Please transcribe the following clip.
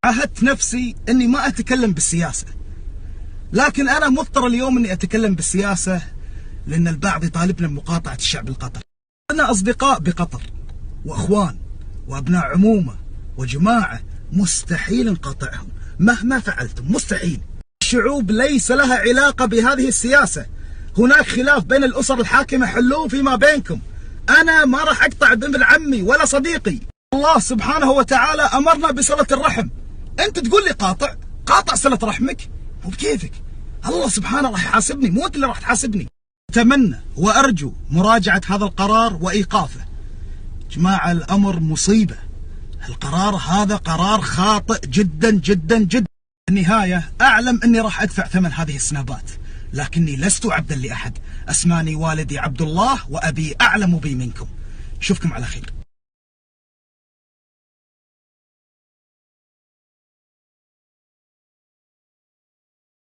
عهدت نفسي أني ما أتكلم بالسياسة، لكن أنا مضطر اليوم أني أتكلم بالسياسة لأن البعض يطالبنا بمقاطعة الشعب القطري. أنا أصدقاء بقطر وأخوان وأبناء عمومة وجماعة، مستحيل نقاطعهم مهما فعلتم، مستحيل. الشعوب ليس لها علاقة بهذه السياسة، هناك خلاف بين الأسر الحاكمة، حلوه فيما بينكم. أنا ما راح أقطع بابن عمي ولا صديقي. الله سبحانه وتعالى أمرنا بصلة الرحم، أنت تقول لي قاطع صلة رحمك، مو بكيفك. الله سبحانه راح يحاسبني، مو أنت اللي راح تحاسبني. أتمنى وأرجو مراجعة هذا القرار وإيقافه. جماعة الأمر مصيبة، القرار هذا قرار خاطئ جدا جدا جدا. النهاية أعلم أني راح أدفع ثمن هذه السنابات، لكني لست عبدا لأحد. أسماني والدي عبد الله وأبي أعلم بي منكم. أشوفكم على خير.